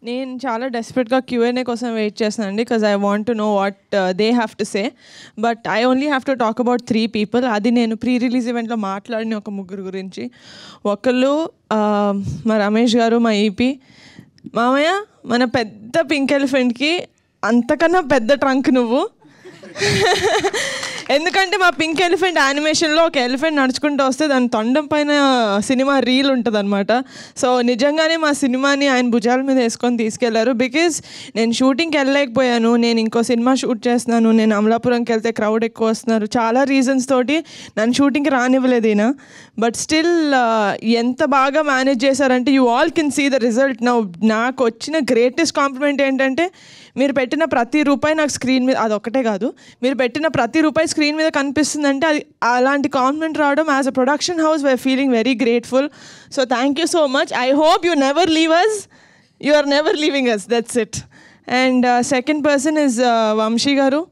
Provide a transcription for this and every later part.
నేను చాలా డెస్పరేట్గా Q&A కోసం వెయిట్ చేస్తానండి because I want to know what they have to say. But I only have to talk about 3 people. అది నేను pre release ఈవెంట్లో మాట్లాడిన ఒక ముగ్గురు గురించి. ఒకళ్ళు మా రమేష్ గారు, మా ఈపీ మామయ్య. మన పెద్ద పింక్ ఎలిఫెంట్కి అంతకన్నా పెద్ద ట్రంక్ నువ్వు. ఎందుకంటే మా పింక్ ఎలిఫెంట్ యానిమేషన్లో ఒక ఎలిఫెంట్ నడుచుకుంటూ వస్తే దాని తొండం పైన సినిమా రీల్ ఉంటుంది అనమాట. సో నిజంగానే మా సినిమాని ఆయన భుజాల మీద వేసుకొని తీసుకెళ్లారు. బికాజ్ నేను షూటింగ్కి వెళ్ళలేకపోయాను, నేను ఇంకో సినిమా షూట్ చేస్తున్నాను, నేను అమలాపురంకి వెళ్తే క్రౌడ్ ఎక్కువ వస్తున్నారు, చాలా రీజన్స్ తోటి నన్ను షూటింగ్కి రానివ్వలేదు ఈయన. బట్ స్టిల్ ఎంత బాగా మేనేజ్ చేశారంటే you all can see the result now. నాకు వచ్చిన గ్రేటెస్ట్ కాంప్లిమెంట్ ఏంటంటే మీరు పెట్టిన ప్రతి రూపాయి నాకు స్క్రీన్ మీద, అదొక్కటే కాదు, మీరు పెట్టిన ప్రతి రూపాయి స్క్రీన్ మీద కనిపిస్తుందంటే అది అలాంటి కాంప్లిమెంట్ రావడం as a production house we're feeling very grateful. So thank you so much. I hope you never leave us, you are never leaving us, that's it. And second person is Vamsi garu.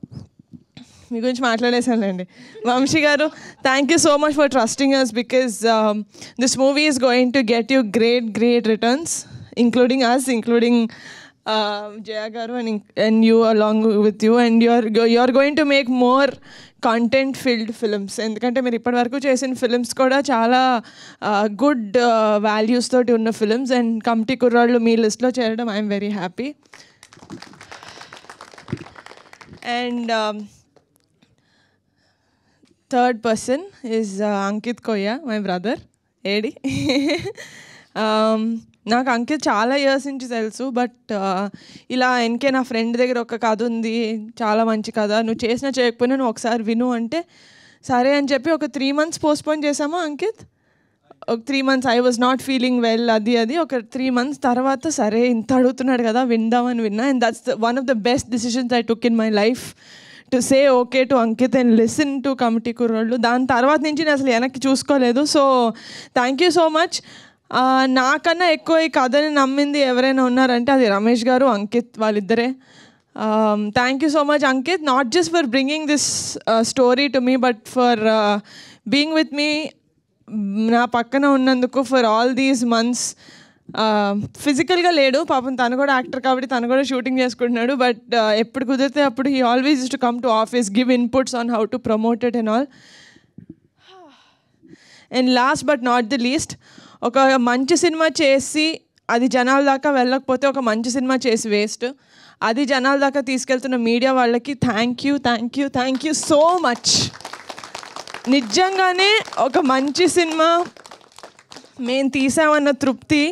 మీ గురించి మాట్లాడేసానండి. Vamsi garu, thank you so much for trusting us because this movie is going to get you great returns, including us, including Jaya garu and you along with you, and you're going to make more content filled films. ఎందుకంటే మీరు ఇప్పటివరకు చేసిన films కూడా చాలా good values తోటి ఉన్న films, and committee కుర్రాళ్ళు మీ లిస్ట్లో చేరడం I'm very happy. And third person is Ankit కొయ్య, మై బ్రదర్. ఏడి నాకు అంకిత్ చాలా ఇయర్స్ నుంచి తెలుసు. బట్ ఇలా ఎన్కే నా ఫ్రెండ్ దగ్గర ఒక కథ ఉంది, చాలా మంచి కథ, నువ్వు చేసినా చేయకపోయినా నువ్వు ఒకసారి విను అంటే సరే అని చెప్పి ఒక 3 months పోస్ట్పోన్ చేసాము అంకిత్. ఒక 3 months I was not feeling well, అది ఒక 3 months తర్వాత సరే ఇంత అడుగుతున్నాడు కదా విందామని విన్నా. And that's one of the best decisions I took in my life, to say okay to Ankit and listen to committee కుర్రోళ్ళు. దాని తర్వాత నుంచి నేను అసలు వెనక్కి చూసుకోలేదు. So thank you so much. నాకన్నా ఎక్కువ ఈ కథని నమ్మింది ఎవరైనా ఉన్నారంటే అది రమేష్ గారు, అంకిత్, వాళ్ళిద్దరే. Thank you so much Ankit, not just for bringing this story to me but for being with me, నా పక్కన ఉన్నందుకు ఫర్ ఆల్ దీస్ మంత్స్. ఫిజికల్గా లేడు పాపం, తను కూడా యాక్టర్ కాబట్టి తను కూడా షూటింగ్ చేసుకుంటున్నాడు. బట్ ఎప్పుడు కుదిరితే అప్పుడు he always use to come to office, give inputs on how to promote it and all. And last but not the least, ఒక మంచి సినిమా చేసి అది జనాల దాకా వెళ్ళకపోతే ఒక మంచి సినిమా చేసి వేస్ట్. అది జనాల దాకా తీసుకెళ్తున్న మీడియా వాళ్ళకి థ్యాంక్ యూ సో మచ్. నిజంగానే ఒక మంచి సినిమా మేము తీసామన్న తృప్తి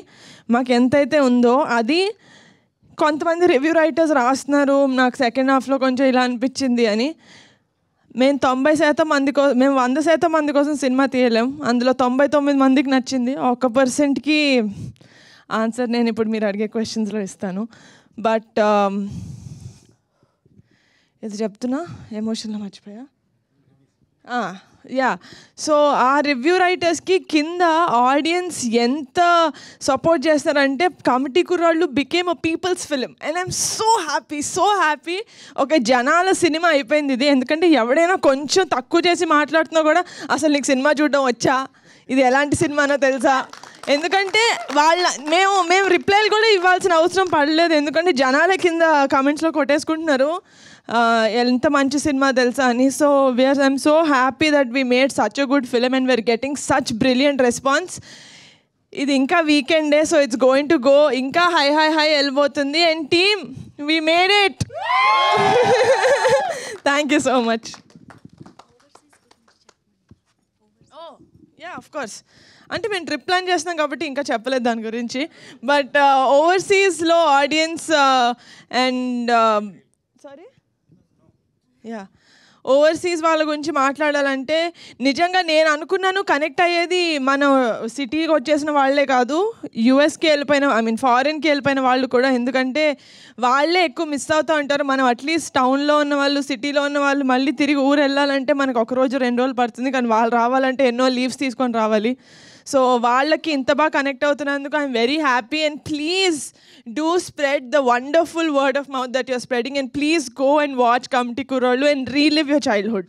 మాకు ఎంతైతే ఉందో అది కొంతమంది రివ్యూ రైటర్స్ రాస్తున్నారు నాకు సెకండ్ హాఫ్లో కొంచెం ఇలా అనిపించింది అని. మేము 90% మంది మేము 100% మంది కోసం సినిమా తీయలేం, అందులో 99 మందికి నచ్చింది. 1%కి ఆన్సర్ నేను ఇప్పుడు మీరు అడిగే క్వశ్చన్స్లో ఇస్తాను. బట్ ఇది చెప్తున్నా ఎమోషన్లో మర్చిపోయా. యా, సో ఆ రివ్యూ రైటర్స్కి కింద ఆడియన్స్ ఎంత సపోర్ట్ చేస్తారంటే కమిటీ కుర్రాళ్ళు became a peoples film and I'm so happy. ఒక జనాల సినిమా అయిపోయింది ఇది. ఎందుకంటే ఎవడైనా కొంచెం తక్కువ చేసి మాట్లాడుతున్నా కూడా అసలు నీకు సినిమా చూడడం వచ్చా, ఇది ఎలాంటి సినిమానో తెలుసా, ఎందుకంటే మేము రిప్లైలు కూడా ఇవ్వాల్సిన అవసరం పడలేదు. ఎందుకంటే జనాల కింద కామెంట్స్లో కొట్టేసుకుంటున్నారు ఎంత మంచి సినిమా తెలుసా అని. So I'm so happy that we made such a good film and we're getting such brilliant response. ఇది ఇంకా వీకెండే, so it's going to go ఇంకా హై వెళ్ళిపోతుంది. And team, we made it. Thank you so much. Yeah, of course, అంటే మేము trip plan చేస్తున్నాం కాబట్టి ఇంకా చెప్పలేదు దాని గురించి. బట్ ఓవర్సీస్లో ఆడియన్స్ అండ్ ఓవర్సీస్ వాళ్ళ గురించి మాట్లాడాలంటే నిజంగా నేను అనుకున్నాను కనెక్ట్ అయ్యేది మన సిటీకి వచ్చేసిన వాళ్ళే కాదు, యూఎస్కి వెళ్ళిపోయిన ఫారిన్కి వెళ్ళిపోయిన వాళ్ళు కూడా. ఎందుకంటే వాళ్ళే ఎక్కువ మిస్ అవుతూ ఉంటారు. మనం అట్లీస్ట్ టౌన్లో ఉన్న వాళ్ళు, సిటీలో ఉన్న వాళ్ళు మళ్ళీ తిరిగి ఊరు వెళ్ళాలంటే మనకు 1 రోజు 2 రోజులు పడుతుంది, కానీ వాళ్ళు రావాలంటే ఎన్నో లీవ్స్ తీసుకొని రావాలి. సో వాళ్ళకి ఇంత బాగా కనెక్ట్ అవుతున్నందుకు I'm very happy. And please do spread the wonderful word of mouth that you're spreading, and please go and watch Committee Kurrollu and relive your childhood.